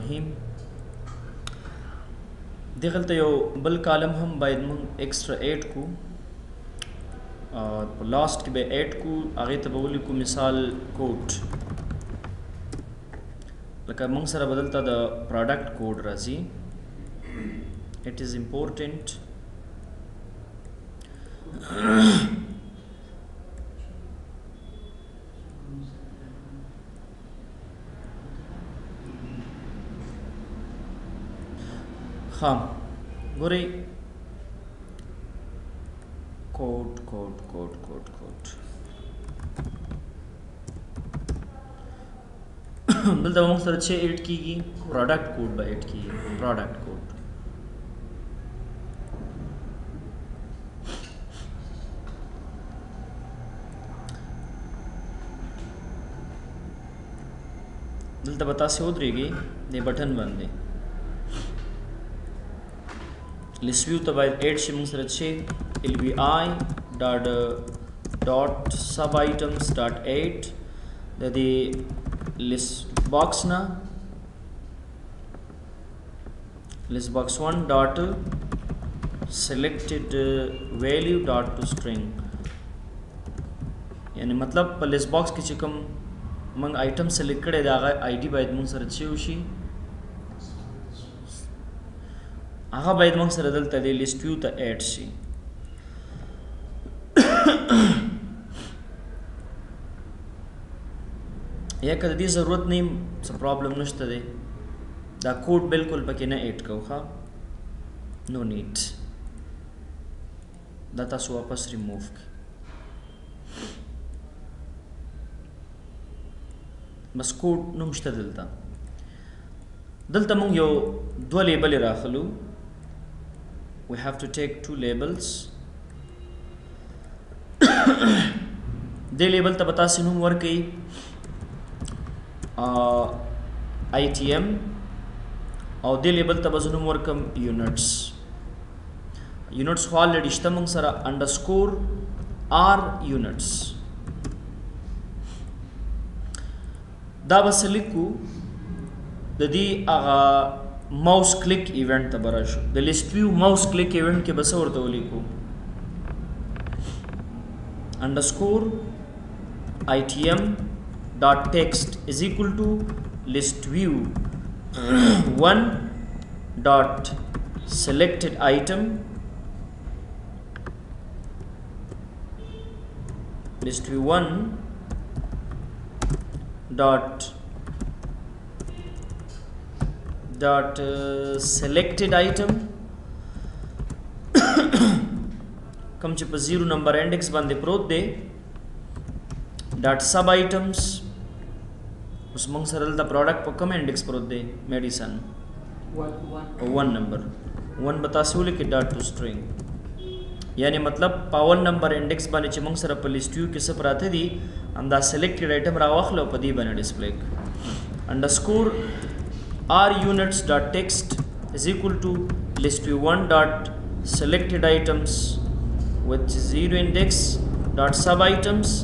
الرحیم. دغلته یو بل کالم هم باید مونږ ایکسټرا ایډ کو په لاست کې به ایډ کو هغې ته به ولیکو مثال کوډ لکه مونږ سره به دلته د پروډکټ کوډ راځي. it is important हाँ गोरे code code code code code दलता मोंग सर 6 8 कीगी प्रोडक्ट कोड बाय 8 की प्रोडक्ट कोड दलता बता से उतरेगी ये बटन बंद है list view तो बाय 8 शिमंग सर 6 lvi dot sub items dot 8 the list box na list box 1 dot selected value dot to string यानी मतलब पर list box की चिकम मंग item select करे दागा id बायद मंग सर अच्छी उशी आगा बायद मंग सर दलता दे list view ता add शी या कदी ज़रूरत नहीं सब प्रॉब्लम नश्ता दे दा कोड बिल्कुल पके ना ऐड करो खा नो नीड दा तासु वापस रिमूव की बस कोड नमश्ता दलता मंग यो दो लेबल राखलू. we have to take two labels दे लेबल ता बता सिनु वर्क की ITM और दे लेबल तब जुनूम वर्कम यूनिट्स ऑलरेडी इश्तमंग सरा अंडरस्कोर R यूनिट्स दा बस लिखू ददी आगा माउस क्लिक इवेंट तबरशु the list view mouse click event के बस और तो लिखू underscore ITM dot text is equal to list view 1 dot selected item list view 1 dot selected item come चिप 0 नंबर इंडेक्स बंदे प्रोत दे dot sub items उस मंग सरल दा प्रोडक्ट पर कम इंडेक्स पर दे मेडिसन 1 नंबर 1 बता से लिखे डॉट टू स्ट्रिंग यानी मतलब पावर नंबर इंडेक्स बने च मंग सर पर लिस्ट व्यू किस पर आते दी अंदा सेलेक्टेड आइटम रावखलो पदी बने display underscore R units dot text is equal to list view 1 dot selected items with 0 index dot sub items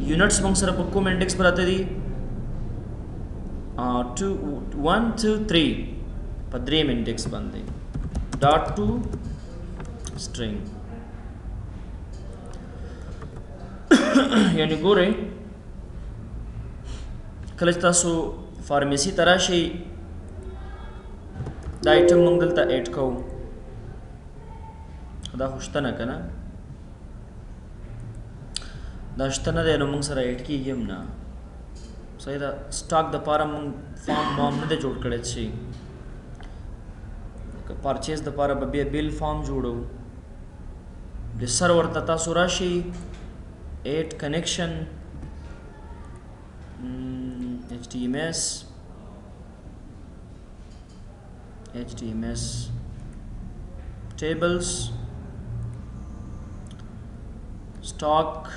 units मंग सर पर कम इंडेक्स पर आते दी 2 1 2 3 पद्रेम इंडेक्स बंदे डॉट टू स्ट्रिंग यानी गोरे कलचता सो फार्मेसी तरह से दा आइटम मंगलता ऐड को दा खुशतना कना दाश्तना दे नो मंग सर ऐड की गेम ना सही दा स्टॉक द पारा मंग फॉर्म मॉम ने दे जोड़ करे छी परचेज द पारा बबे बिल फॉर्म जोड़ो दे सर्वर तता सुराशी add connection HTMS tables stock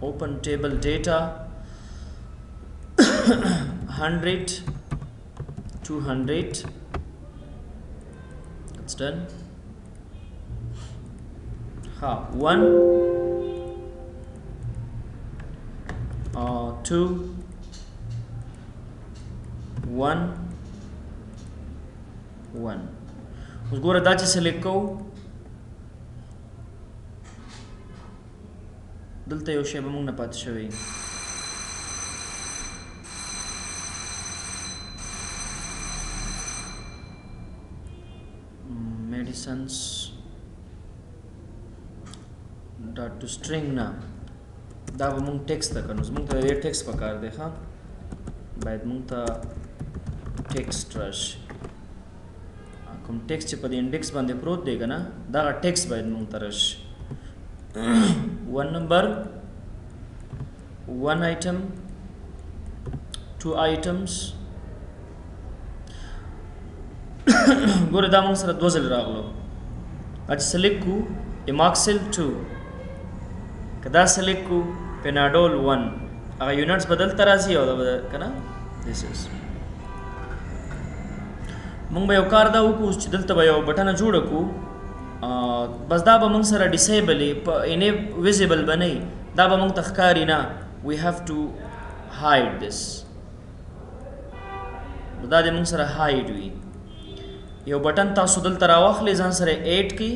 open table data 100 200 it's done. Ha 1 2 1 1 اوس ګوره دا چې سلیکټ کوو دلته یو شی به موږ نه پاتې شوی medicines dot to string نه دا به موږ ټیکس ته کړو موږ ته یو ټیکس پکار دی ښه باید موږ ته ټیکسټ راشي کوم ټیکس چې په دې انډیکس باندې پروت دی که نه دغه ټیکس باید موږ ته راشي 1 number 1 item 2 items ګوره دا موږ سره دوه ځله راغلو چې سلیکټ کو ایماکسل 2 که دا سلیکټ کو پیناډول 1 هغه یونټس بدلته راځي او دا که نه this is موږ به یو کار دا وکړو چې دلته به یو بټنه جوړه کړو بس دا به موږ سره ډیسیبل انې ویزیبل به نه دا به موږ ته ښکاري نه we have to hide this دا دې موږ سره hide وي یو بټن تاسو دلته راواخلئ ځان سره ایډ کړئ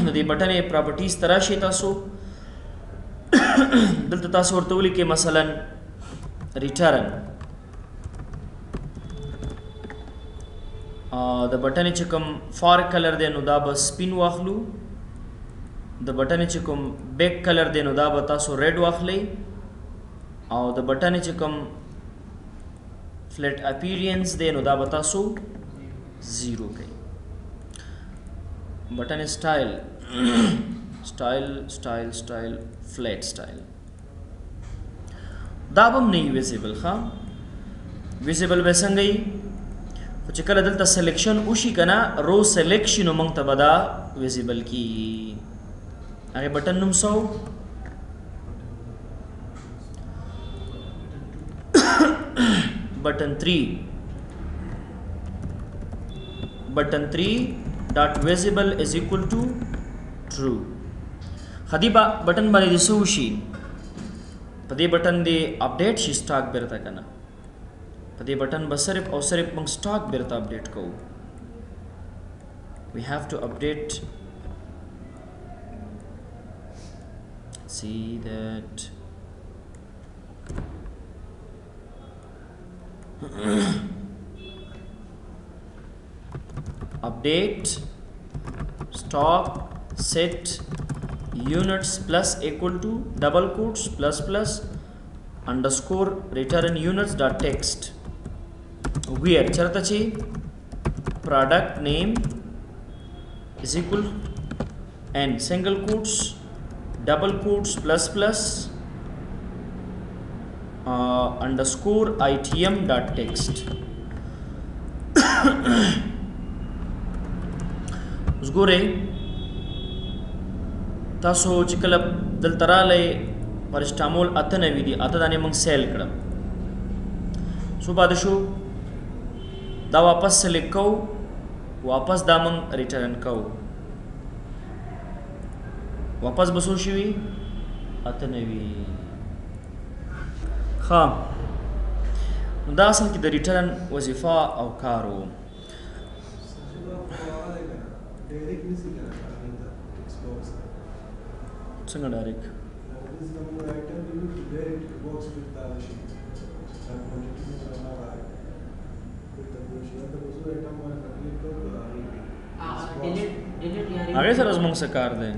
د دې بټن پراپرټیز ته راشئ تاسو دلته تاسو ورته ولیکئ مثلا ریټرن د بټن چې کوم فار کلر دی نو دا به سپین واخلو د بټن چې کوم بیک کلر دی نو دا به تاسو ریډ واخلئ او د بټن چې کوم فلیټ اپیرینس دی نو دا به تاسو 0 کوئ بټن سټایل فلیټ سټایل دا به هم نه وي ویزیبل ښه ویزیبل به څنګه وي خو چې کله دلته سلیکشن وشي که نه رو سلیکټ شي نو موږ ته به دا ویزیبل کېږي هغې بټن نوم څه button 3 dot visible is equal to true خدي بٹن باندې د سو شي په دې بٹن دی اپډیټ شي سٹاک بیرته کنه په دې بٹن به صرف او صرف موږ سٹاک بیرته اپډیټ کوو we have to update see that update stock set units plus equal to double quotes plus underscore return units dot text where charta chi product name is equal and single quotes double quotes plus underscore itm dot text اوس ګورئ تاسو چې کله دلته راغلی پرسټامول 98 دي اته دانې موږ سیل کړم څو پاتې شو دا واپس سلیکټ کوو واپس دا موږ ریټرن کوو واپس به څو شوي 98 ښه نو دا اصل کې د ریټرن وظیفه او کار و څنګه ډایرکټ هغې سره زموږ څه کار دی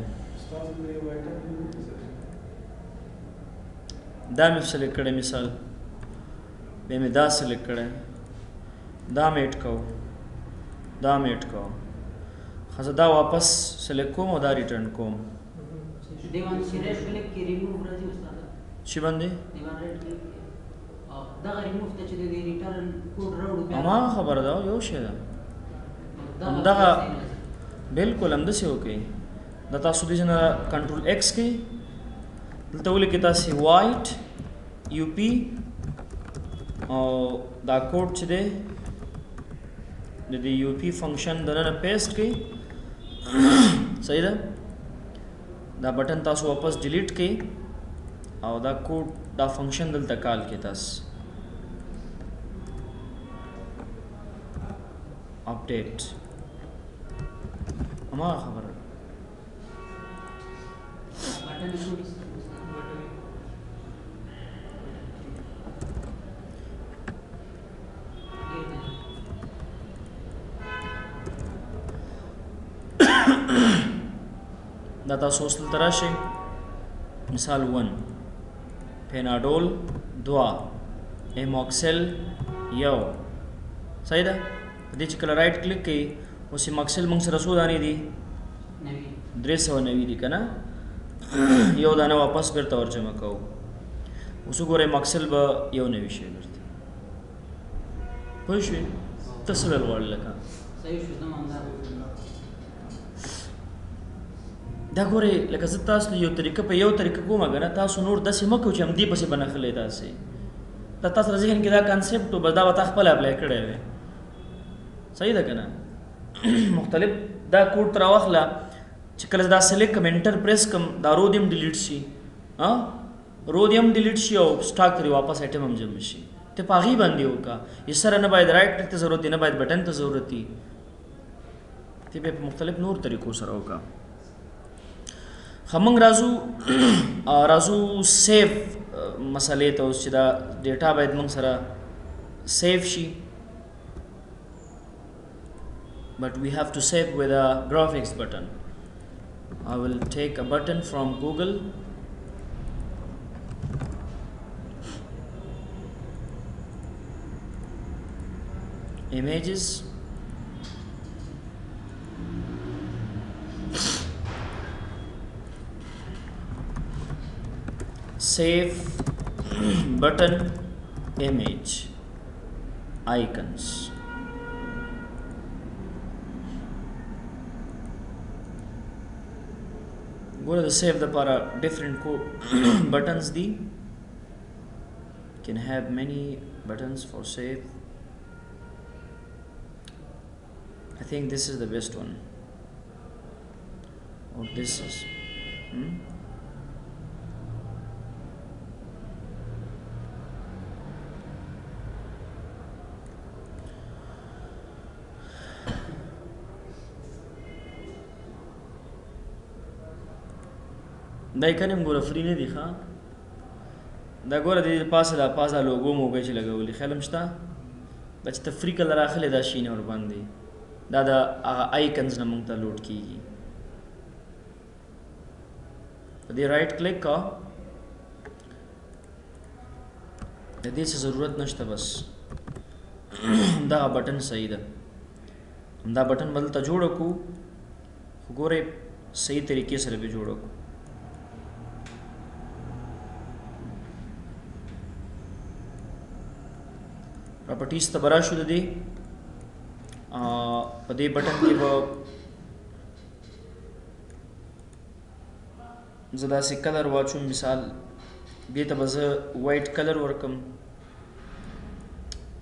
دا مې سلیکټ کړی مثال بیا مې دا سلیکټ کړی دا مې ایډ کوو دا مې ایډ کوو ښه زه دا واپس سلیکټ کوم او دا ریټرن کوم چی باندې هماغه خبره ده یو شی ده همدغه بلکل همداسې وکړئ دا تاسو دې نه کنټرول ایکس کوئ دلته ولیکئ تاسې وایټ یو پی او دا کوډ چې دی د دې یو پی فنکشن دننه پیسټ کړئ صحیح ده دا بٹن تاسو واپس ډیلیټ کړئ او دا کوډ دا فنکشن دلته کال کړئ تاسو अपडेट اما خبر دا تاسو وصل تراشي مثال 1 پیناډول 2 ایموکسل یو صحیح ده په دې چې کله رائټ کلیک کړئ اوس ایموکسل موږ سره څو دانې دي 390 دي که نه یو دانه واپس بیرته ورجمع کوو اوس وګورئ ایموکسل به یو نوي شی بیرته پوه شوې ته څه ویل غواړې لکه دا ګورئ لکه زه تاسو یو طریقه په یو طریقه کوم که نه تاسو نور داسې مه کوئ چې همدې پسې به نښلئ داسې دا تاسو ذهن کې دا کانسیپټ و بس دا به تا خپله اپلای کړی وی صحیح ده که نه مختلف دا کوډ ته راواخله چې کله دا سلیکټ کم انټر پریس کم دا رود هم ډیلیټ شي رود هم ډیلیټ شي او سټاک ترې واپس ایټم هم جمع شي ته په هغې باندې وکړه یې سره نه باید رایټ کلیک ته ضرورت دی نه باید بټن ته ضرورت دی ته به په مختلف نور طریقو سره وکړه خمنګ راځو سیف مسئلې ته اوس چې دا ډیټا باید موږ سره سیف شي but we have to save with a graphics button. I will take a button from Google. Images. Save button image icons. Go to the save the para different buttons the can have many buttons for save. I think this is the best one or this is دا کنیم ګوره فری نه دي ښه دا ګوره د پاسه دا پاسه لوګو موګه چې لګولي خیال هم شته دا چې ته فری کلر اخلي دا شي نه ورباندې دا د هغه آیکنز نه موږ ته لوډ کېږي په دې رایټ کلیک کا د دې څه ضرورت نشته بس دا بټن صحیح ده دا بټن بل ته جوړ کړو خو ګوره صحیح طریقې سره به جوړ کړو پراپرټیز ته برا شو د دې په دې بټن کې به زه داسې کلر واچوم مثال دې ته به زه وایټ کلر ورکم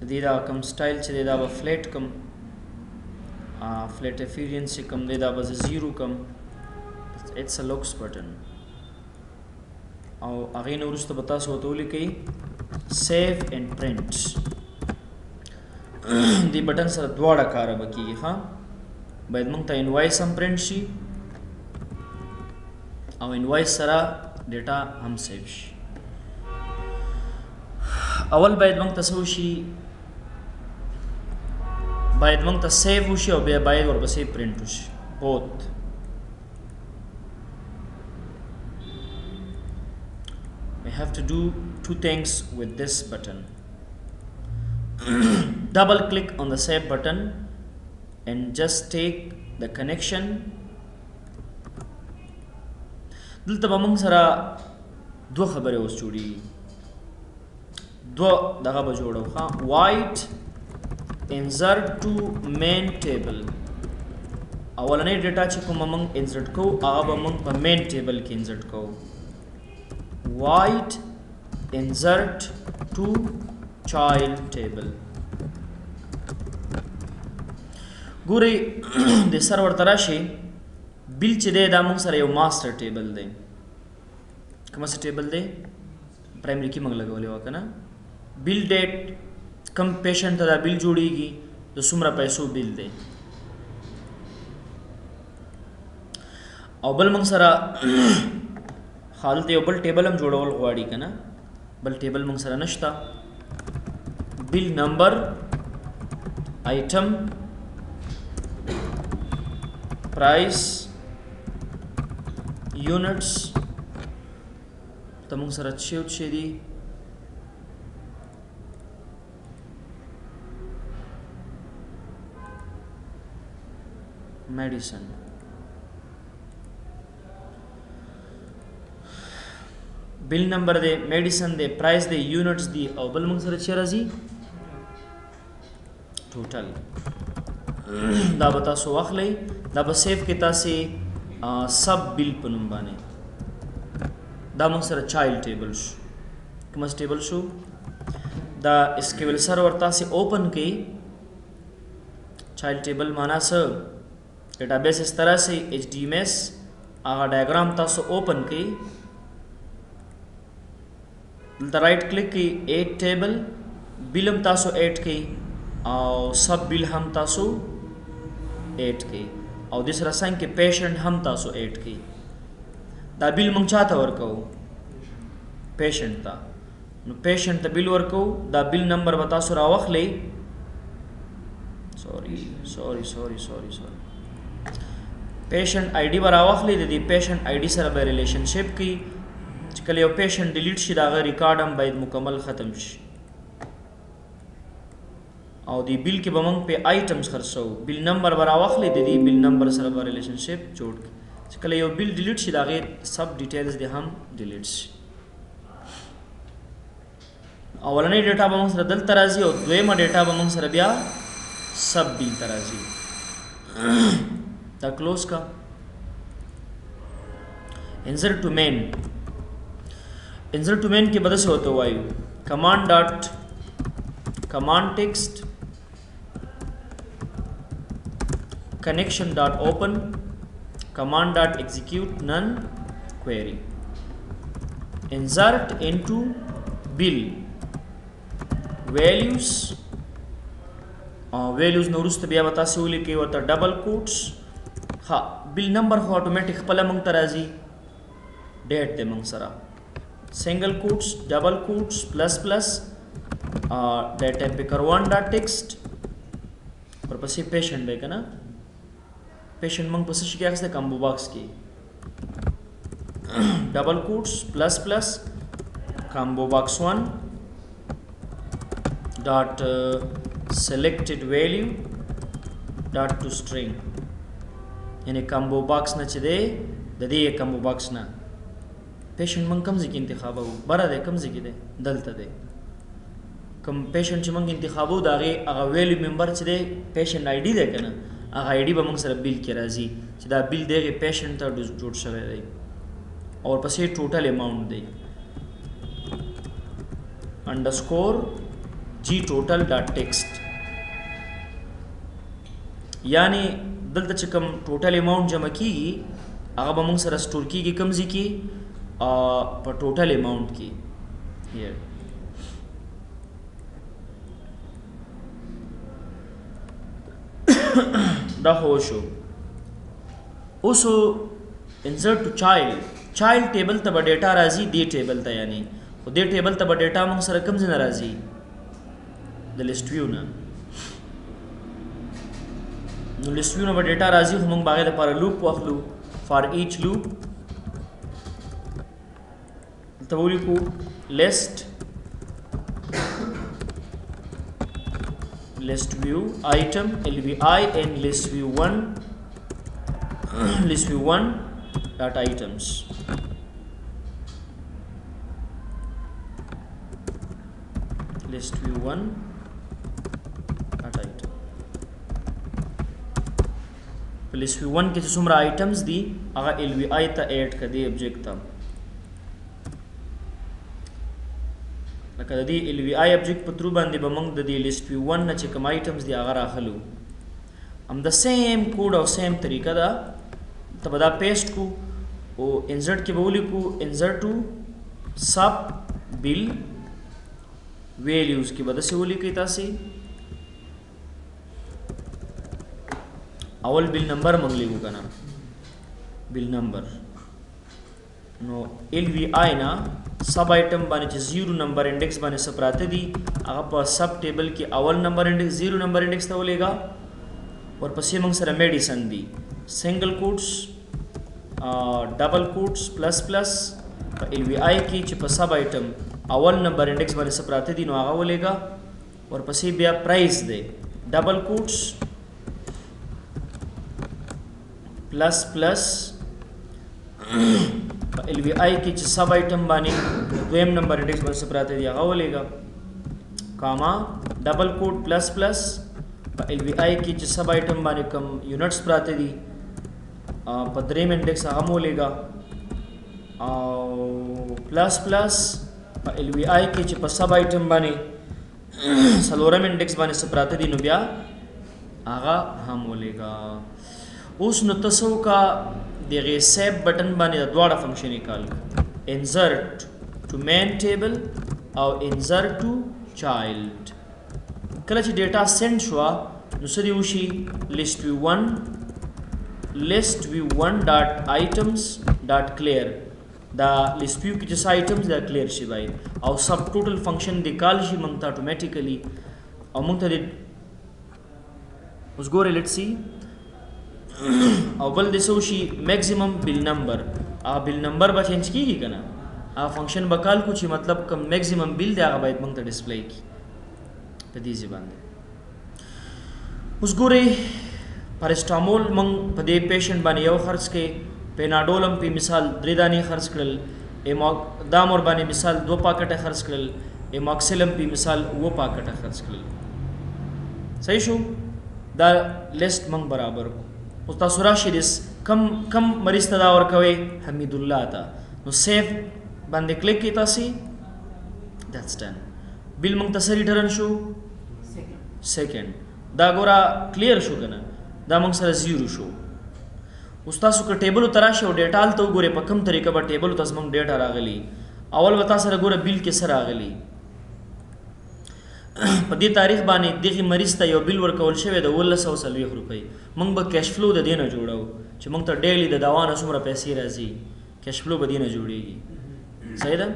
د دې دا کوم سټایل چې دی دا به فلیټ کم فلیټ افیریئنسي کم دی دا به زه زیرو کم اټس ا لوکس بټن او هغې نه وروسته به تاسو ورته ولیکئ سیو اینډ پرنټ دی بٹن سره دواړه کار به کیږي ها باید موږ ته انوایس هم پرنټ شي او انوایس سره ډیټا هم سیو شي اول باید موږ ته څه وشي باید موږ ته سیو وشي او بیا باید ورپسې پرنټ وشي بوت we have to do two things with this button double click on the save button and just take the connection دلته به موږ سره دوه خبرې اوس جوړي دوه دغه به جوړو ها white insert to main table اولنۍ ډیټا چې کومه موږ انسرټ کوو هغه به موږ په مین ټیبل کې انسرټ کوو white insert to child table ګورئ د سرور ته راشئ بیل چې دی دا موږ سره یو ماسټر ټیبل دی کومه څه ټیبل دی پرایمري کې موږ لګولی وه که نه بیل ډیټ کم پیشنټ ته دا بیل جوړیږي د څومره پیسو بیل دی. او بل موږ سره حالت یو بل ټیبل هم جوړول غواړي که نه، بل ټیبل موږ سره نشته. بیل نمبر آیټم پرایس یونټس ته موږ سره څه دي medicine. Bill number दे, मेडिसन दे, प्राइस दे, यूनिट्स दी او बल موږ سره چیرې راځي ټوټل. دا به تاسو واخلئ، دا به سیف کې تاسې سب بل په نوم باندې. دا موږ سره چایلډ ټیبل شو. کوم ټیبل شو؟ دا اسکیول سرور تاسې اوپن کړئ. چایلډ ټیبل معنا څه؟ डेटाबेस इस तरह से HDMS आगा डायग्राम तासो ओपन की right click की add table bill हम तासो एड की और सब बिल हम तासो एड की और दूसरा साइन के पेशेंट हम तासो एड की. दा बिल मंग चाहता वर्को पेशेंट था पेशेंट ता बिल वर्को दा बिल नंबर बतासो रावख ले सॉरी पेशेंट आईडी बरावखली दी पेशेंट आईडी सर बे रिलेशनशिप की कल यो पेशेंट डिलीट शी दागा रिकॉर्ड हम बायद मुकम्मल ख़त्म शी. और दी बिल के बमंग पे आइटम्स खर्चो बिल नंबर बरावखली दी बिल नंबर सर बे रिलेशनशिप जोड़ के कल यो बिल डिलीट शी दागे सब डिटेल्स दे हम डिलीट शी. अवलने डेटा बमंग सर दल तराजी और द्वेमा डेटा बमंग सर बिया सब बिल तराजी दा क्लोज का. इंसर्ट टू मेन के बदल से होता हुआ command text connection dot open command dot execute non query insert into bill values नोरुस्त बिया बता से उली के वता डबल कोट्स. हाँ बिल नंबर हो ऑटोमेटिक पहले मंग तराजी डेट दे मंग सरा single quotes double quotes plus plus data picker one dot text और पसी पेशेंट बे ना पेशेंट मंग पसी शिकायत से कम्बो बॉक्स की double quotes plus plus combo box one dot selected value dot to string यानी कम्बो बॉक्स न चदे दे कम्बो बॉक्स ना पेशेंट मंग कम जिकी इंतखाब हो बरा दे कम जिकी दे दलता दे कम पेशेंट मंग इंतखाब हो दागे अगर वैल्यू मेंबर चदे पेशेंट आईडी दे कना अगर आईडी बमंग सर बिल के राजी चदा बिल दे के पेशेंट ता जोड़ शवे दे और पसे टोटल अमाउंट दे underscore G total dot text यानी दलता चकम टोटल अमाउंट जमा की आगा बमंग सर स्टोर की कमजी की पर टोटल अमाउंट की ये दा होशो उसो इंसर्ट टू चाइल्ड टेबल तब डेटा राजी दे टेबल ता यानी दे टेबल तब डेटा मंग सर कमजी ना राजी द लिस्ट व्यू ना नो लिस्ट व्यू ना डेटा राजी हम बागे द पर लूप वाखलू फॉर ईच लूप तबोली को list view item LVI and list view 1 dot items list view 1 list view 1 के सुमरा आइटम्स दी अगर LVI ता ऐड कर दी ऑब्जेक्ट था लकदी LVI ऑब्जेक्ट पत्रू बांधे बमंग दी लिस्ट व्यू 1 न चकम आइटम्स दी अगर आखलू हम द सेम कोड और सेम तरीका दा तब दा पेस्ट को ओ इंसर्ट के बोली को इंसर्ट टू सब बिल वैल्यूज की वजह से बोली की तासी اول बिल नंबर मंग लेगू कना बिल नंबर नो LVI ना सब आइटम बाने च 0 नंबर इंडेक्स बाने सप्राते दी आगा पर सब टेबल की अवल नंबर इंडेक्स 0 नंबर इंडेक्स ता बोलेगा और पसी मंग सरा मेडिसन दी single quotes double quotes plus plus LVI की च सब आइटम अवल नंबर इंडेक्स बाने सप्राते दी नो आगा बोलेगा और पसी बिया प्राइस दे double quotes plus plus LVI की सब आइटम बानी दोयम नंबर इंडेक्स बन सप्राते दिया बोलेगा comma double quote plus plus LVI की सब आइटम बानी कम यूनिट्स प्राते दी पद्रेम इंडेक्स आगा बोलेगा प्लस प्लस LVI की सब आइटम बानी सलोरम इंडेक्स बानी सप्राते दी नुबिया आगा हम बोलेगा उस नुतसो का देगे सेव बटन बाने द्वारा फंक्शन निकाल इंसर्ट टू मेन टेबल और इंसर्ट टू चाइल्ड कल डेटा सेंड शुआ नुसरी उशी list view one dot items dot clear the list view की जैसा आइटम्स द क्लियर शिवाय और सब टोटल फंक्शन निकाल शी मंगता ऑटोमेटिकली और मंगता उस गोरे लेट्स सी अव्वल दिसोशी मैक्सिमम बिल नंबर आ बिल नंबर बा चेंज की कना आ फंक्शन बकाल कुछ मतलब कम मैक्सिमम बिल दे आगा बाइट मंगता डिस्प्ले की पदी ज़बान दे उस गोरे पैरास्टामोल मंग पदे पेशेंट बाने यो खर्च के पेनाडोलम पे मिसाल द्रिदानी खर्च करल दाम और बाने मिसाल 2 पाकेट खर्च करल एमॉक्सिलम पे मिसाल वो पाकेट खर्च करल सही शो दा लिस्ट मंग बराबर उस्ता सुराशिदिस कम मरीज तदा और कवे हमीदुल्लाह था नो सेव बंदे क्लिक की तासी दैट्स डन बिल मंग तसरी टर्न शो सेकंड दा गोरा क्लियर शो कना दा मंग सर 0 शो उस्ता सुक टेबल उतरा शो डेटा आल तो गोरे पकम तरीका बा टेबल तस मंग डेटा रागली अवल बता सर गोरा बिल के सर रागली पदी तारीख बाने दिखी मरीज ता यो बिल वर्कवल शवे द 120 रुपये मंग ब कैश फ्लो द देना जोड़ाओ च मंग ता डेली द दवाना सुमरा पैसे राजी कैश फ्लो ब देना जोड़ेगी सही दा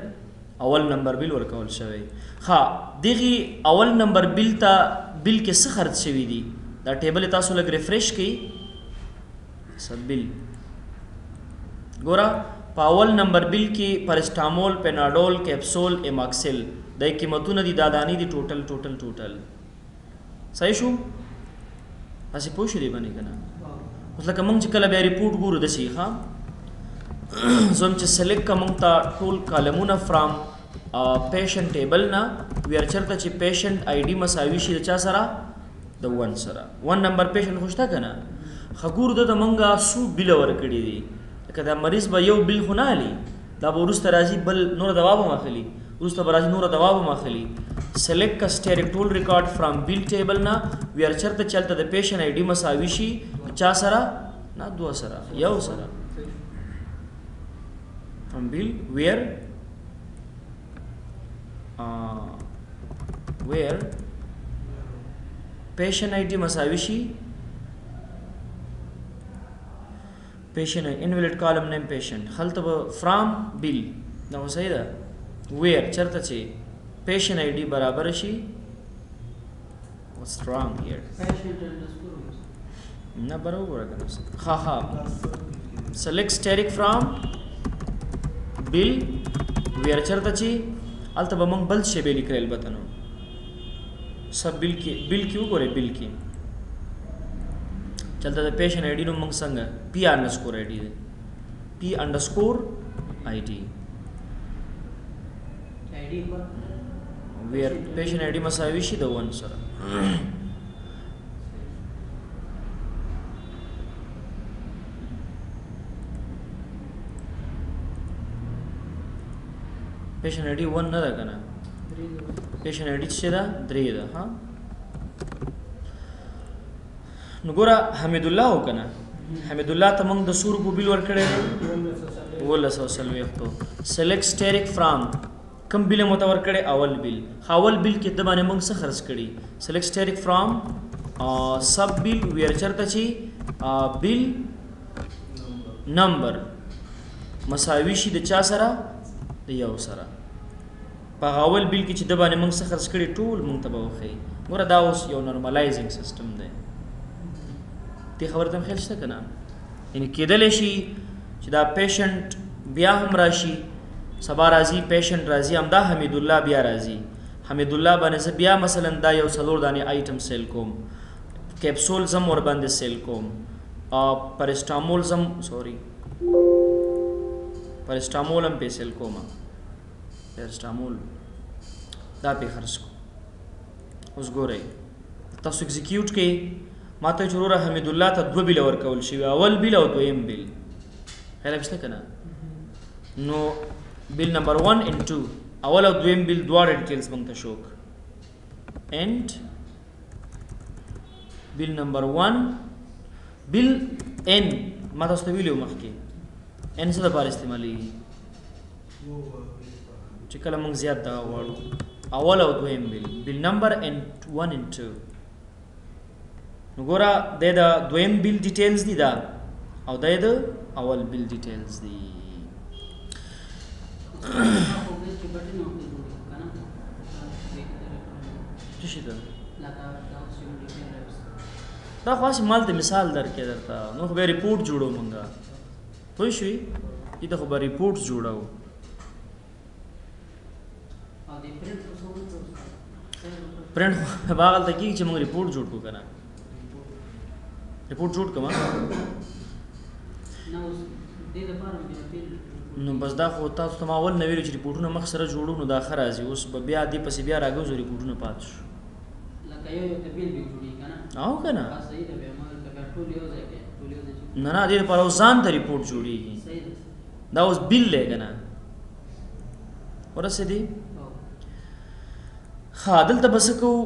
अवल नंबर बिल वर्कवल शवे हाँ दिखी अवल नंबर बिल ता बिल के स खर्च शवी दी दा टेबल तासो लग रिफ्रेश की सब बिल गोरा पावल नंबर बिल की पैरास्टामोल पेनाडोल कैप्सूल एमॉक्सिल दे कीमतों दी दादानी दी टोटल सही शो असे पूछ दी बने कना मतलब कमंग चिकला बे रिपोर्ट गुरु दसी हां जोम च सेलेक्ट कमंग ता टोल कॉलमुना फ्रॉम पेशेंट टेबल ना वी आर चरता ची पेशेंट आईडी मसाविशी चा सरा द वन सरा वन नंबर पेशेंट खुशता कना खगुर द मंगा सु बिल वर कडी दी कदा मरीज बा यो बिल खुना आली दा बोरुस तराजी बल नूर दवा बा खली उस तबराज नूर दवाब माखली सेलेक्ट का asterisk tool record from bill table ना वी आर चलता द पेशेंट आईडी मसाविशी चा सरा ना 2 सरा यो सरा from bill where patient ID मसाविशी patient invalid column name patient हल तब फ्रॉम बिल ना हो सही दा वेयर चरता चे पेशेंट आईडी बराबर शी व्हाट्स रॉन्ग हियर ना बरोबर है हाँ select asterisk from bill where चरता चे अल तब मंग बल शे बेली करेल बतानो सब बिल क्यों करे बिल की चलता था पेशेंट आईडी नो मंग संग P_ID where patient ID masawishi the one sir patient ID 1 na da kana patient ID cheda 3 da ha nugura hamidullah ho kana hamidullah tamang da sur bu bil war kade wala sallallahu yakto select steric from कम बिल मुतवर करे अवल बिल के दबाने मंग से खर्च करी select asterisk from सब bill where चरता ची बिल نمبر مساوي شي د چا سره د یو سره په اول بیل کې چې د باندې موږ څه خرڅ کړي ټول موږ ته به وښیي ګوره دا اوس یو نارملایزینګ سیستم دی دې خبره ته خیال شته که نه یعنې کېدلی شي چې دا پیشنټ بیا هم راشي سبا راځي پیشنټ راځي همدا حمیدالله بیا راځي حمیدالله باندې زه بیا مثلا دا یو 4 دانې آیټم سیل کوم کیپسول زم ورباندې سیل کوم پرسټامول زم سوري پرسټامول هم پې سیل کوم پرسټامول دا پې خرڅ کوم اوس ګورئ تاسو اکزیکیوټ کې ما ته چې وروره حمیدالله ته 2 بیله ورکول شوي اول بیل او دویم بیل خیال شته که نه نو بیل نمبر 1 and 2 اول او دویم بیل دواړه ډیټیلز موږ ته شو and بیل نمبر 1 بیل n ما تاسو ته ویلو مخکې n څه دپاره استعمالېږي چې کله موږ زیات دغه غواړو اول او دویم بیل نمبر 1 and 2 نو ګوره د دویم بیل ډیټیلز دي دا او د اول بیل ډیټیلز دي څه شي ده دا خو هسې مال ته مثال درکې درته نو خو بیا ریپورټ جوړو مونږه پوه شوې دې خو به ریپورټ جوړو پرنټ خو به هغلته کېږي چې مونږ ریپورټ جوړ کړو که نه ریپورټ جوړ کړم نو بس دا خو تاسو ته ما اول نه ویلو چې ریپورټونه مخ سره جوړو نو دا ښه راځي اوس به بیا دې پسې بیا راګرځو ریپورټونه پاتې شو او که نه نه نه دې لپاره اوس ځان ته ریپورټ جوړېږي دا اوس بیل دی که نه ورسېدې ښه دلته به څه کوو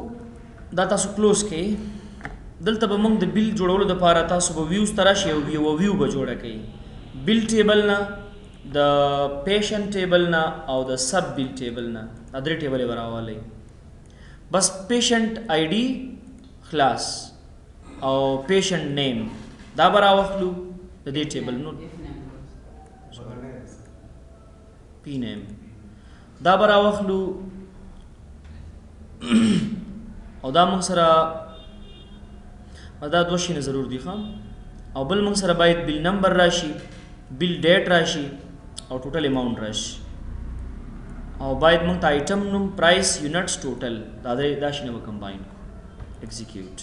دا تاسو کلوز کړئ دلته به موږ د بیل جوړولو دپاره تاسو به ویوز ته راشئ او ویو به جوړه کوئ بیل ټیبل نه د پیشنټ ټیبل نه او د سب بیل ټیبل نه دا 3 ټیبل یې به راولئ بس پیشنټ آی ډي خلاص او پیشنټ نیم دا به راواخلو د دې ټیبل نو پی نیم دا به راواخلو او دا موږ سره دا 2 شیونه ضرور دي ښه او بل موږ سره باید بیل نمبر راشي بیل ډیټ راشي او ټوټل اماونټ راشي او باید موږ ته آیټم نوم پرایس یونټس ټوټل دا شیونه به کمباین کړو ایگزیکیوټ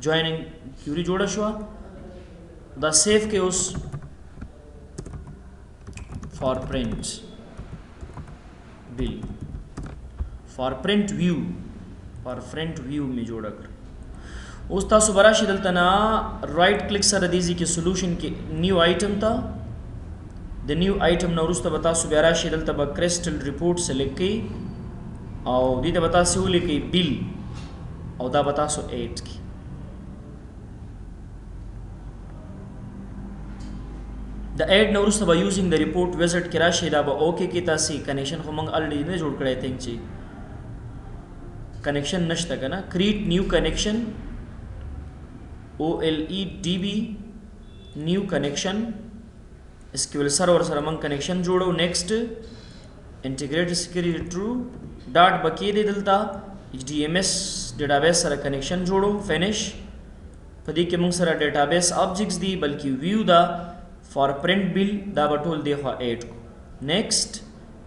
جویننګ کیوري جوړه شوه دا سیف کې اوس فار پرنٹ بیل فار پرنٹ ویو می جوړه کړ اوس تاسو به راشئ دلته نه رایټ کلیک سره دې ځای کې سولوشن کې نیو آیټم ته د نیو آیټم نه وروسته به تاسو بیا راشئ دلته به کرسټل ریپورټ سلیکټ کړئ او دې ته به تاسو ولیکئ بیل او دا به تاسو ایډ کړئ د ایډ نه وروسته به یوزینګ د ریپورټ ویزټ کې راشئ دا به اوکې کې تاسې کنیکشن خو موږ الریډي نه جوړ کړی تھنک چې کنیکشن نشته که نه کریټ نیو کنیکشن OLEDB نیو کنیکشن SQL سرور سره موږ کنیکشن جوړو نیکسټ انټیګریټ سکیورټي ټرو ډاټ بکې دی دلته HDMS ډیټابیس سره کنیکشن جوړو فینش په دې کې موږ سره ډیټابیس آبجیکټس دي بلکې ویو دا فار پرنٹ بیل دا به ټول دی خو ایډ کو نیکسټ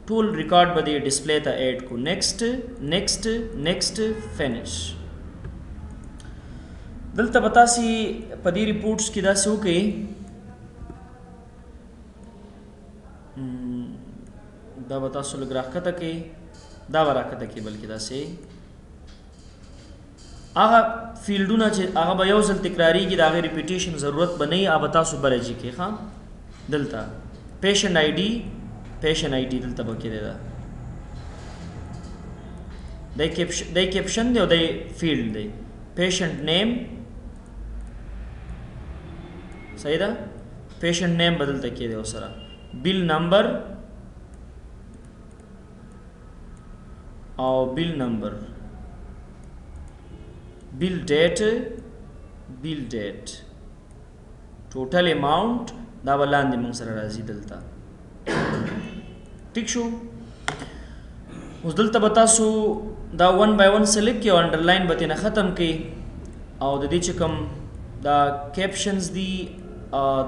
ټول ریکارډ به دی ډسپلی ته ایډ کو نیکسټ فینش دلته به تاسې په دې ریپورټس کې داسې وکړئ دا به تاسو لږ راښکته کړئ دا به راښکته کړئ بلکې داسې هغه فیلډونه چې هغه به یو ځل تکراریږي د هغې ریپیټیشن ضرورت به نه وي هغه به تاسو برجي کړئ ښه دلته پیشنټ آی ډي دلته به کېدی ده دی کیپشن دی او دی فیلډ دی پیشنٹ نیم صحیح ده پیشنٹ نیم بدلته کېدی او سره بیل نمبر او بیل نمبر بیل ډیټ ټوټل اماونٹ دا ولاندې موږ سره راځي دلته ټیک شو اوس دلته به تاسو دا 1 by 1 سلیکټ کړئ او انډرلاین به ترې ختم کړئ او د دې چې کوم دا کیپشنز دي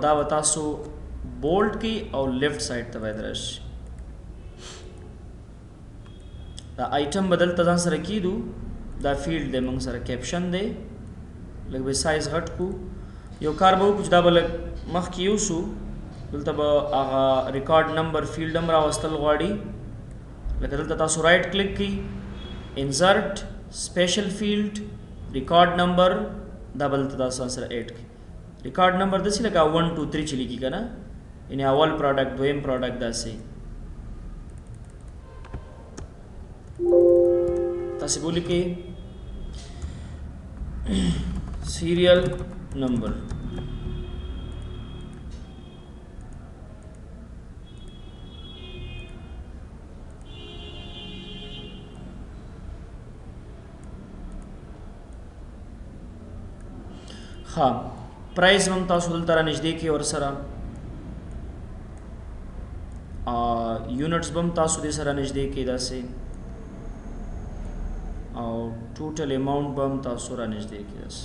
دا به تاسو بولډ کړئ او لیفټ سایډ ته باید راشي دا آیټم به دلته ځان سره کیدو دا فیلډ دی موږ سره کیپشن دی لږ به سایز غټ کړو یو کار به وکړو چې دا به لږ مخکې یوسو دلته به هغه ریکارډ نمبر فیلډ هم راوستل غواړي لکه دلته تاسو رائټ کلیک کړئ انسرټ سپیشل فیلډ ریکارډ نمبر دا به دلته تاسو سره ایډ کړئ ریکارډ نمبر داسې لکه 1 2 3 چې لیکي که نه یعنې اول پروډکټ دویم پروډکټ داسې تاسې به ولیکئ سیریل نمبر ها پرایز هم تاسو دلته را نږدې کې ورسره یونټس به هم تاسو دې سره نږدې کې داسې او ټوټل اماونټ به هم تاسو را نږدې کې داسې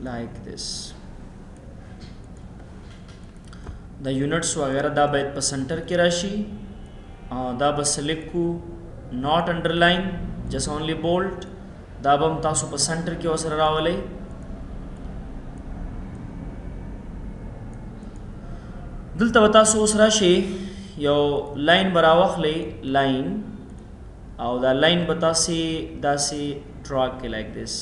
like this دا یونټس وغیرہ دا باید په سنټر کې راشي دا به سلیکټ کو not underline just only bold دا به هم تاسو په سنټر کې وسره راولئ دلته به تاسو اوس راشئ یو لاین به راواخلئ لاین او دا لاین به تاسې داسې ډرا کړئ like this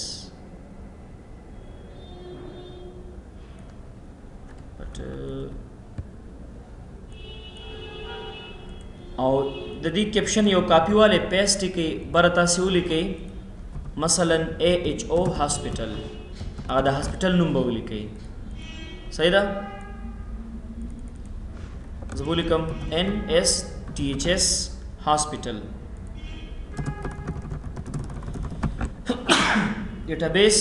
او د دې کیپشن یو کاپی والے پیسټ کې برتا سی ولیکئ مثلا AHO هاسپټل هغه د هاسپټل نوم به ولیکئ صحیح ده زه ولیکم NSTHS هاسپټل ډیټابیس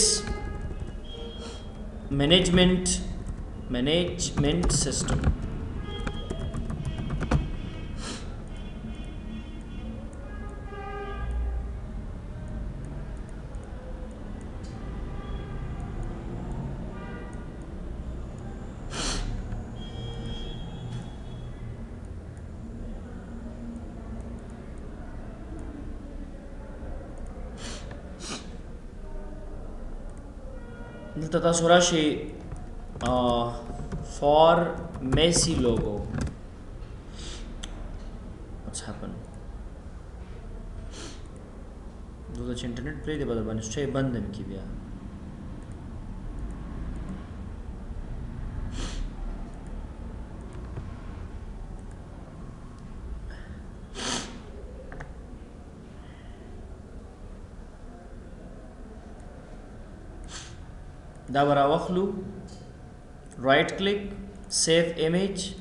management system دلته تاسو راشئ for Messi logo what's happened دغه چې انټرنیټ پرې دی بدل باندې شي بند هم کی بیا دا ورا واخلو right click save image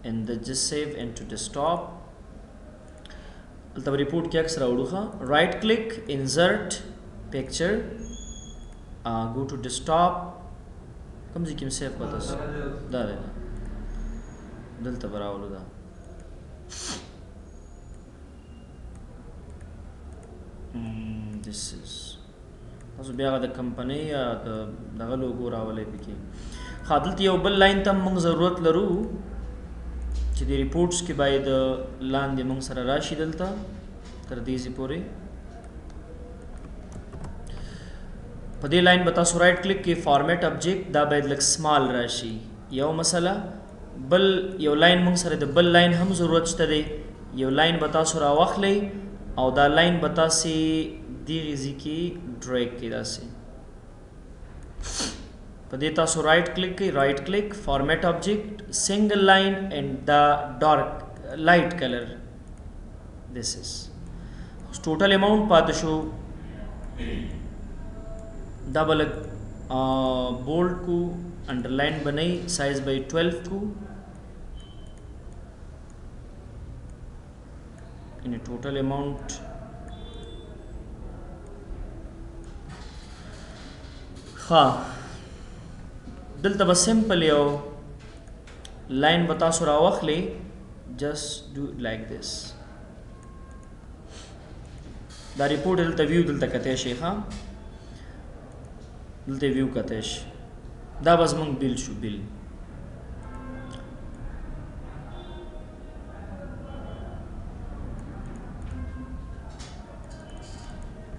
and then just save into desktop البته report کې اکثر راوړو right click insert picture go to desktop کوم ځای کې save پاتې دا دی دلته راوړو دا this is تاسو بیا د کمپنۍ یا دغه لوګو راولئ پکې دلته یو بل لاین ته موږ ضرورت لرو چې د ریپورټس کې باید لاندې موږ سره راشي دلته تر دې ځای پورې په دې لاین به تاسو رائټ کلیک کې فارمیټ ابجیکټ دا باید لږ سمال راشي یو مسله بل یو لاین موږ سره د بل لاین هم ضرورت شته دی یو لاین به تاسو راواخلئ او دا لاین به تاسې دغې ځای کې ډریګ کړئ داسې په دې تاسو رائټ کلیک کړئ رائټ کلیک فارمیټ ابجیکټ سنگل لاین اینڈ دا ډارک لایټ کلر this is ټوټل اماونټ پاتې شو دا به لږ بولډ کو انډرلاین بنئ سایز به 12 کو یعنی ټوټل اماونټ हाँ دلته به سمپل یو لاین به تاسو راواخلئ just do it like this دا ریپورټ دلته ویو دلته کتی شي ښه دلته ویو کتی شي دا به زموږ بیل شو بیل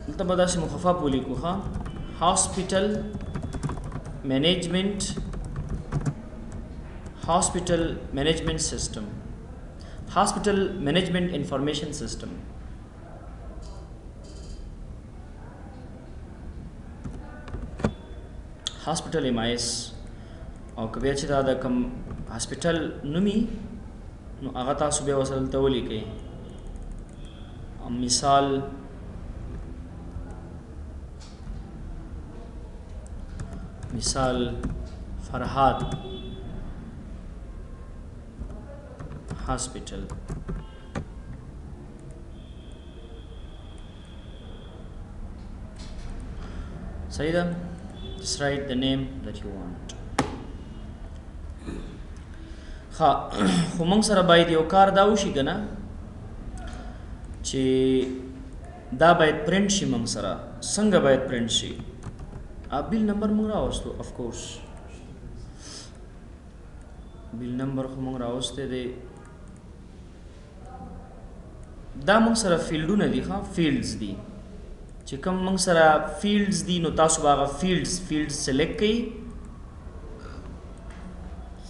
دلته به داسې مخفف ولیکو ښه hospital management system hospital management information system hospital MIS او کبه چې دا د کم هاسپټل نومي نو هغه تاسو به وصل ته ولیکئ مثال فرهاد hospital صحیح ده just write the name that you want ها خو موږ سره باید یو کار دا وشي که نه چې دا باید پرنټ شي موږ سره څنګه باید پرنټ شي بیل نمبر موږ راوستو اف کورس بیل نمبر خو موږ راوستی دی دا موږ سره فیلډونه دي ښه فیلډز دي چې کوم موږ سره فیلډز دي نو تاسو به هغه فیلډز سلیکټ کړئ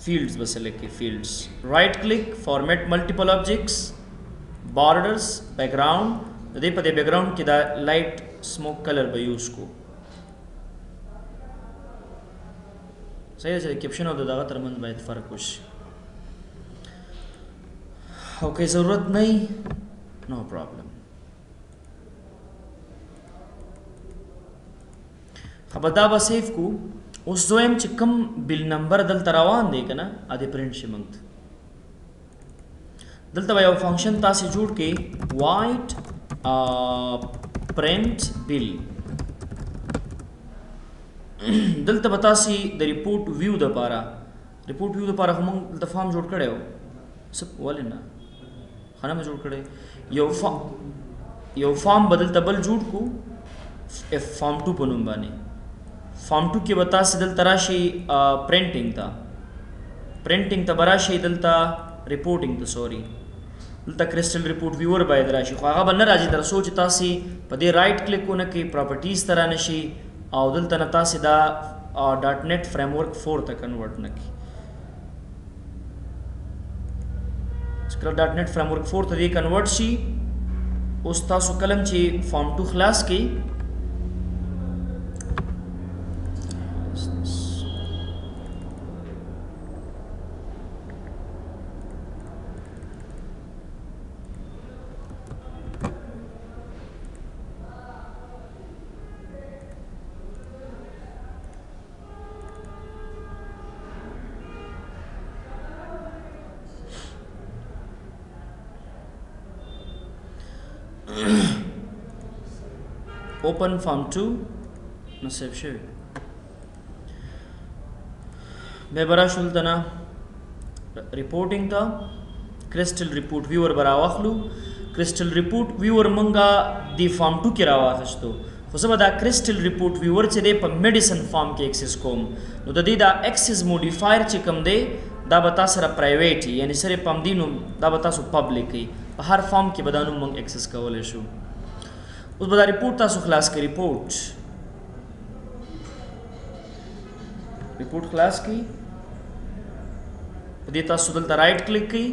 فیلډز به سلیکټ کړئ فیلډز رائټ کلیک فارمیټ ملټیپل آبجیکټس بارډرز بیکګراؤنډ د دې په دې بیکګراؤنډ کې دا لایټ سموک کلر به یوز کو صحیح ده چې کیپشن او د دغه ترمنځ باید فرق وشي او که ضرورت نه وي نو پرابلم خبر دا به سیف کو اوس دویم چې کوم بیل نمبر دلته روان دی که نه ادې پرنټ شي موږ ته دلته به یو فنکشن تاسې جوړ کړئ وایټ پرنټ بیل دلته به تاسې د ریپورټ ویو دپاره خو موږ دلته فارم جوړ کړی و څه ولې نه ښه نه مې جوړ کړی یو فارم به دلته بل جوړ کړو فارم 2 په نوم باندې فارم 2 کې به تاسې دلته راشئ پرنټینګ ته به راشئ دلته ریپورټینګ ته سوري دلته کرسټل ریپورټ ویور باید راشي خو هغه به نه راځي تر څو چې تاسې په دې رائټ کلیک ونه کړئ پراپرټیز ته رانشئ او دلته نه تاسې دا ډاټ نیټ فریم ورک 4 ته کنورټ نه کړئ چې کله ډاټ نیټ فریم ورک 4 ته دې کنورټ شي اوس تاسو کلم چې فارم 2 خلاص کړئ open form 2 نو سیو شوی به برا شلتنا ریپورټینګ ته کرسټل ریپورټ ویور برا واخلو کرسټل ریپورټ ویور منګه دی فارم 2 کې راواخستو خو زه به دا کرسټل ریپورټ ویور چې دی په میډیسن فارم کې اکسس کوم نو د دې دا اکسس موډیفایر چې کوم دی دا به تاسو سره پرایویټ یعنی سره پم دینو دا به تاسو پبلک په هر فارم کې به دا نوم موږ اکسس کولای شو اوس به دا ریپورټ تاسو خلاص کړئ ریپورټ خلاص کړئ په دې تاسو دلته رائټ کلیک کړئ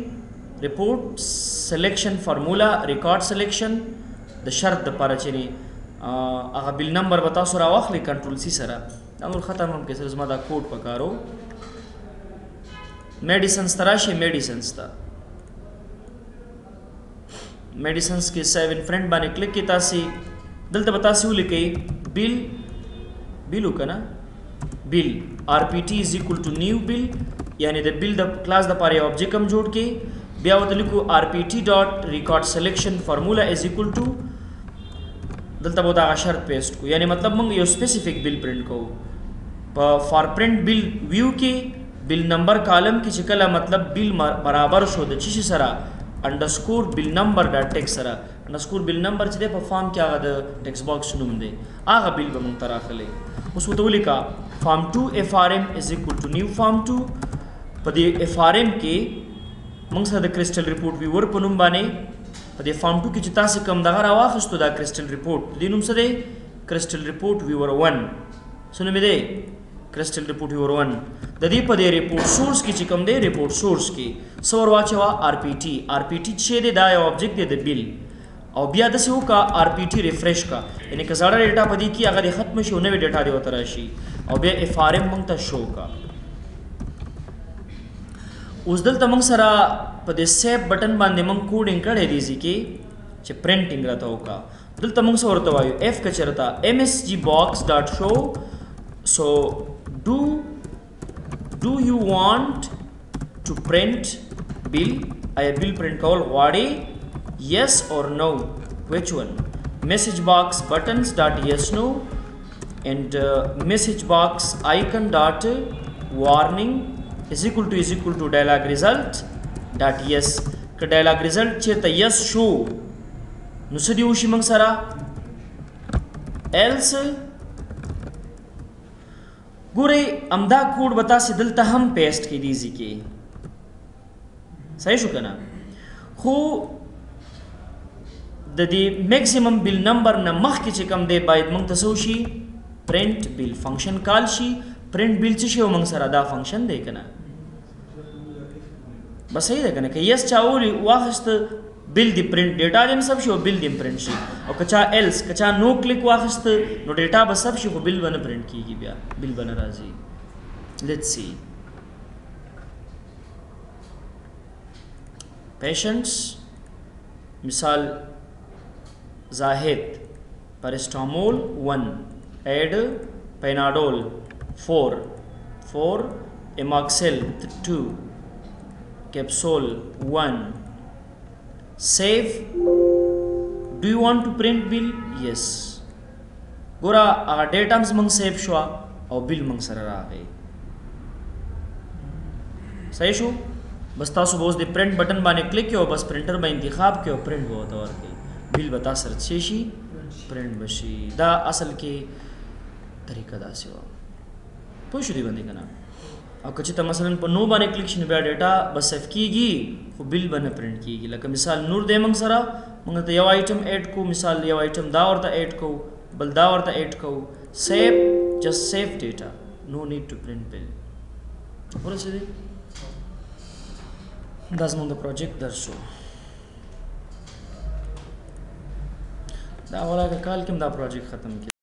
ریپورټ سلیکشن فارمولا ریکارډ سلیکشن د شرط دپاره چې هغه بیل نمبر به تاسو راواخلئ کنټرول سی سره دا نور ختم هم کې سره زما دا کوډ پکارو میډیسنز ته راشئ میډیسنز کې سیو ان فرنٹ باندې کلیک کې تاسې دلته به تاسې ولیکئ بیل وکړه بیل آر پی ټي از ایکول ټو نیو بیل یعنی د بیل د کلاس دپاره یو آبجیکټ هم جوړ کړئ بیا ورته لیکو آر پی ټي ډاټ ریکارډ سلیکشن فارمولا از ایکول ټو دلته به دغه شرط پیسټ کو یعنی مطلب موږ یو سپیسیفیک بیل پرنټ کوو for print bill view के bill number column की चिकला मतलब bill बराबर शो द चिश सरा underscore bill number dot text सरा अंडरस्कोर बिल नंबर चे पे फॉर्म क्या आगा द टेक्स्ट बॉक्स नुम दे आगा बिल बम तराखले उस वतुली का form 2 FRM is equal to new form 2 पदे FRM के मंगसा द क्रिस्टल रिपोर्ट व्यूअर पनुम बाने पदे फॉर्म 2 की चिता से कम दगा रावा खस्तो दा क्रिस्टल रिपोर्ट दिनुम सदे क्रिस्टल रिपोर्ट व्यूअर 1 सुन में दे क्रिस्टल रिपोर्ट व्यूअर 1 ददी पदे रिपोर्ट सोर्स की चिकम दे रिपोर्ट सोर्स की सौर वाचवा RPT छे दे दा ऑब्जेक्ट दे द बिल और बिया दसे हो का RPT रिफ्रेश का यानी कि ज़्यादा डेटा पदी की अगर खत्म शो नवे डेटा दे तराशी और बिया FRM मंगता शो का उस दल तमंग सरा पदे सेव बटन बांधे मंग कोडिंग कर है दीजी के चे प्रिंटिंग रहता हो का दल तमंग से औरत वायु F का चरता msgbox.show so do you want to print bill I bill print call wadi yes or no which one message box buttons dot yes no and message box icon dot warning is equal to dialog result dot yes का dialog result चेता yes show नुसदी उशी मंग सरा else गुरे अमदा कोड बता से दलता हम पेस्ट की दीजी के सही शुकना हो दी मैक्सिमम बिल नंबर न मख की चिकम दे बायद मंग तसोशी प्रिंट बिल फंक्शन कालशी प्रिंट बिल चिशे मंग सरा दा फंक्शन देखना बस सही देखना कि यस चाओली वाखस्त बिल दी प्रिंट डेटा देम सब show bill the print she और कचा एल्स कचा नो क्लिक वाखस्त नो डेटा बस सब शो बिल बन प्रिंट की बिया बिल बन राजी लेट्स सी पेशेंट्स मिसाल जाहिद पैरास्टामोल 1 एड पेनाडोल 4 एमॉक्सिल 2 कैप्सूल 1 save do you want to print bill yes गोरा अगर डेटा मंग सेव शुआ और बिल मंग सर आ गई सही शो बस तासु बोस दे प्रिंट बटन बाने क्लिक किया बस प्रिंटर में इंतखाब किया प्रिंट बहुत और के बिल बता सर छेशी प्रिंट बशी दा असल के तरीका दा से पुश दी बंदी कना और कचिता मसलन पर नो बाने क्लिक शिन बया डेटा बस सेव कीगी वो बिल बने प्रिंट कीगी लका मिसाल नूर दे मंग सरा मंग तो यव आइटम ऐड को मिसाल यव आइटम दा और ता ऐड को बल दा और ता ऐड को save just save data no need to print bill बोले सीधे 10 मंग प्रोजेक्ट दर्शो दा वाला का काल किम दा प्रोजेक्ट खत्म किया